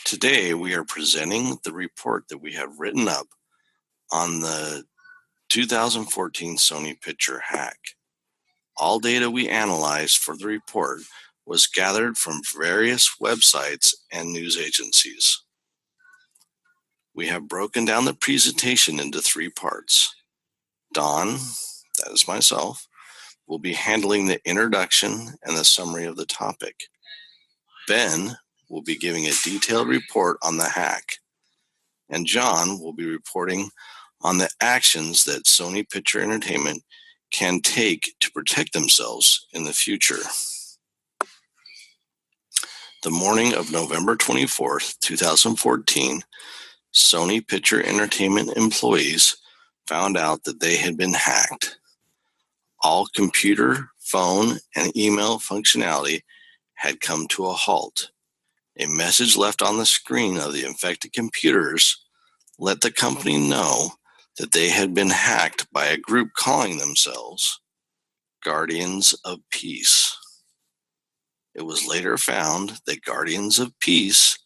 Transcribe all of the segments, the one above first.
Today, we are presenting the report that we have written up on the 2014 Sony picture hack. All data we analyzed for the report was gathered from various websites and news agencies. We have broken down the presentation into 3 parts. Don, that is myself, will be handling the introduction and the summary of the topic. Ben will be giving a detailed report on the hack, and John will be reporting on the actions that Sony Picture Entertainment can take to protect themselves in the future. The morning of November 24th, 2014, Sony Picture Entertainment employees found out that they had been hacked. All computer, phone, and email functionality had come to a halt. A message left on the screen of the infected computers let the company know that they had been hacked by a group calling themselves Guardians of Peace. It was later found that Guardians of Peace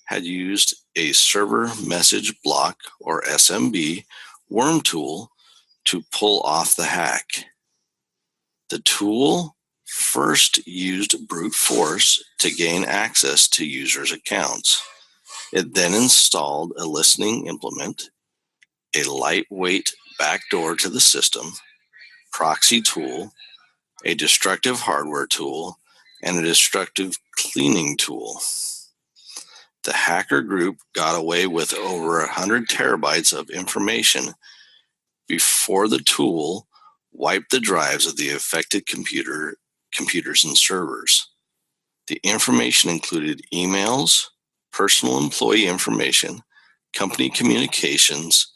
had used a server message block, or SMB, worm tool to pull off the hack. The tool first used brute force to gain access to users' accounts. It then installed a listening implement, a lightweight backdoor to the system, proxy tool, a destructive hardware tool, and a destructive cleaning tool. The hacker group got away with over 100 terabytes of information before the tool wiped the drives of the affected computers and servers. The information included emails, personal employee information, company communications,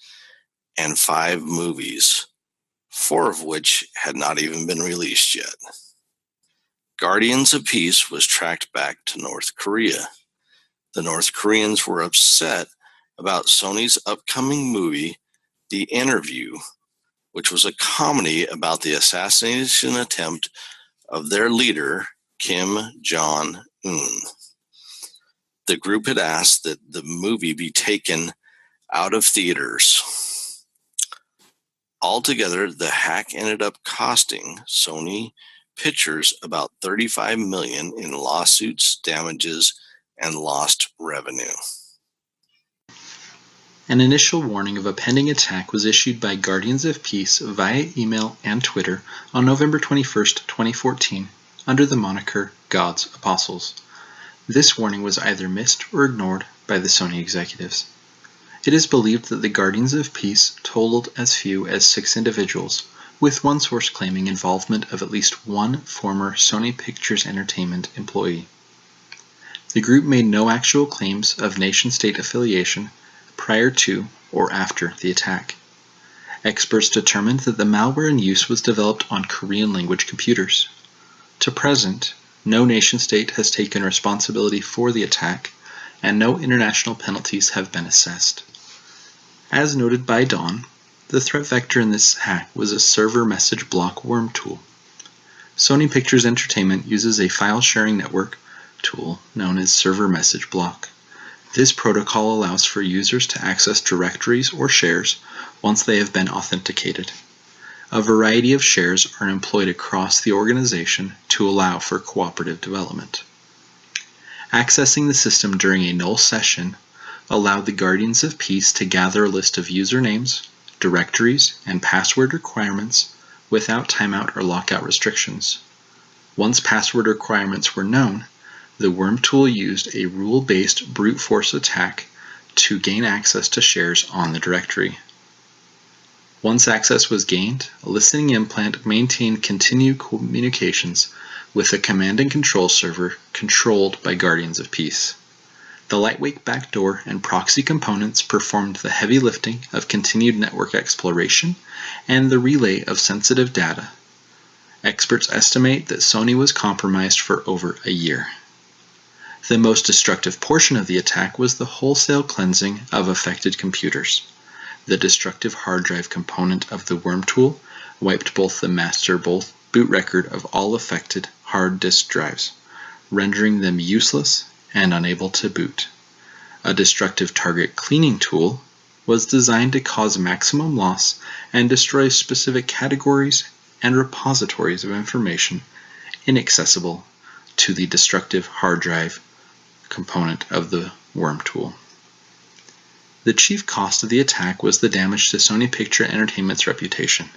and 5 movies, 4 of which had not even been released yet. Guardians of Peace was tracked back to North Korea. The North Koreans were upset about Sony's upcoming movie, The Interview, which was a comedy about the assassination attempt of their leader, Kim Jong-un. The group had asked that the movie be taken out of theaters. Altogether, the hack ended up costing Sony Pictures about $35 million in lawsuits, damages, and lost revenue. An initial warning of a pending attack was issued by Guardians of Peace via email and Twitter on November 21, 2014, under the moniker God's Apostles. This warning was either missed or ignored by the Sony executives. It is believed that the Guardians of Peace totaled as few as 6 individuals, with one source claiming involvement of at least one former Sony Pictures Entertainment employee. The group made no actual claims of nation-state affiliation prior to or after the attack. Experts determined that the malware in use was developed on Korean-language computers. To present, no nation-state has taken responsibility for the attack, and no international penalties have been assessed. As noted by Don, the threat vector in this hack was a server message block worm tool. Sony Pictures Entertainment uses a file-sharing network tool known as server message block. This protocol allows for users to access directories or shares once they have been authenticated. A variety of shares are employed across the organization to allow for cooperative development. Accessing the system during a null session allowed the Guardians of Peace to gather a list of usernames, directories, and password requirements without timeout or lockout restrictions. Once password requirements were known, the worm tool used a rule-based brute force attack to gain access to shares on the directory. Once access was gained, a listening implant maintained continued communications with a command and control server controlled by Guardians of Peace. The lightweight backdoor and proxy components performed the heavy lifting of continued network exploration and the relay of sensitive data. Experts estimate that Sony was compromised for over a year. The most destructive portion of the attack was the wholesale cleansing of affected computers. The destructive hard drive component of the worm tool wiped both the master boot record of all affected hard disk drives, rendering them useless and unable to boot. A destructive target cleaning tool was designed to cause maximum loss and destroy specific categories and repositories of information inaccessible to the destructive hard drive component of the worm tool. The chief cost of the attack was the damage to Sony Picture Entertainment's reputation.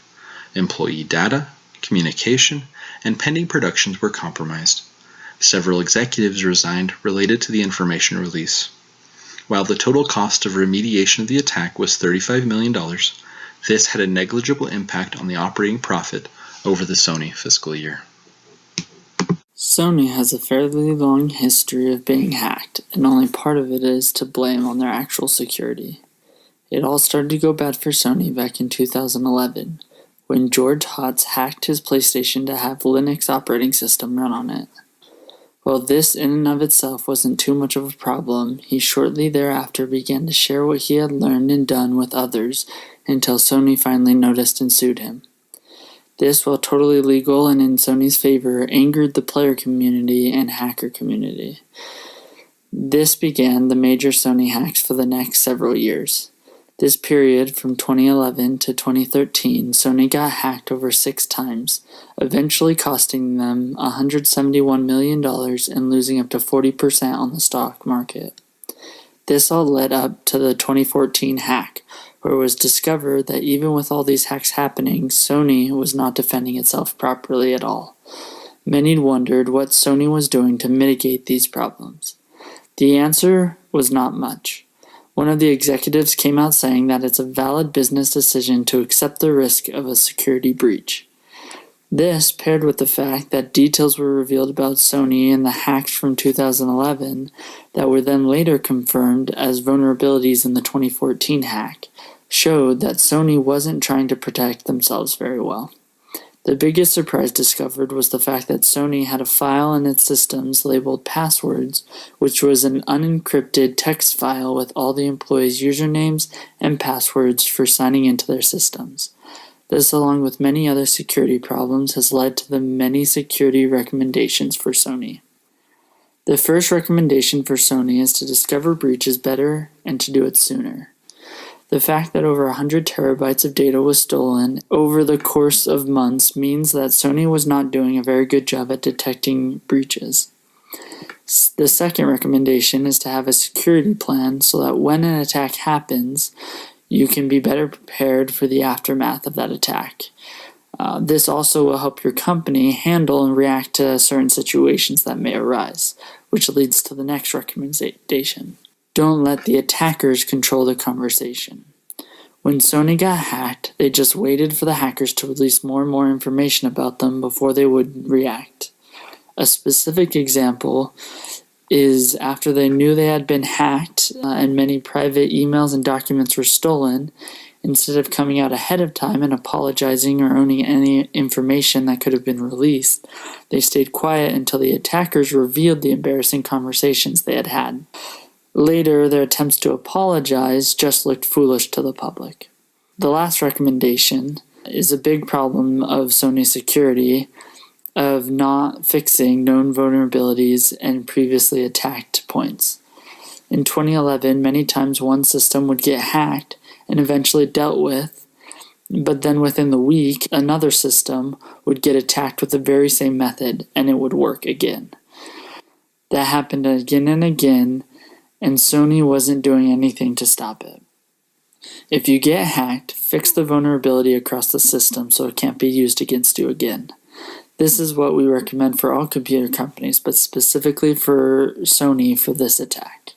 Employee data, communication, and pending productions were compromised. Several executives resigned related to the information release. While the total cost of remediation of the attack was $35 million, this had a negligible impact on the operating profit over the Sony fiscal year. Sony has a fairly long history of being hacked, and only part of it is to blame on their actual security. It all started to go bad for Sony back in 2011, when George Hotz hacked his PlayStation to have Linux operating system run on it. While this in and of itself wasn't too much of a problem, he shortly thereafter began to share what he had learned and done with others until Sony finally noticed and sued him. This, while totally legal and in Sony's favor, angered the player community and hacker community. This began the major Sony hacks for the next several years. This period, from 2011 to 2013, Sony got hacked over 6 times, eventually costing them $171 million and losing up to 40% on the stock market. This all led up to the 2014 hack, where it was discovered that even with all these hacks happening, Sony was not defending itself properly at all. Many wondered what Sony was doing to mitigate these problems. The answer was not much. One of the executives came out saying that it's a valid business decision to accept the risk of a security breach. This, paired with the fact that details were revealed about Sony in the hacks from 2011 that were then later confirmed as vulnerabilities in the 2014 hack, showed that Sony wasn't trying to protect themselves very well. The biggest surprise discovered was the fact that Sony had a file in its systems labeled passwords, which was an unencrypted text file with all the employees' usernames and passwords for signing into their systems. This, along with many other security problems, has led to the many security recommendations for Sony. The first recommendation for Sony is to discover breaches better and to do it sooner. The fact that over 100 terabytes of data was stolen over the course of months means that Sony was not doing a very good job at detecting breaches. The second recommendation is to have a security plan so that when an attack happens, you can be better prepared for the aftermath of that attack. This also will help your company handle and react to certain situations that may arise, which leads to the next recommendation. Don't let the attackers control the conversation. When Sony got hacked, they just waited for the hackers to release more and more information about them before they would react. A specific example is after they knew they had been hacked and many private emails and documents were stolen, instead of coming out ahead of time and apologizing or owning any information that could have been released, they stayed quiet until the attackers revealed the embarrassing conversations they had had. Later, their attempts to apologize just looked foolish to the public. The last recommendation is a big problem of Sony's security of not fixing known vulnerabilities and previously attacked points. In 2011, many times one system would get hacked and eventually dealt with, but then within the week, another system would get attacked with the very same method and it would work again. That happened again and again, and Sony wasn't doing anything to stop it. If you get hacked, fix the vulnerability across the system so it can't be used against you again. This is what we recommend for all computer companies, but specifically for Sony for this attack.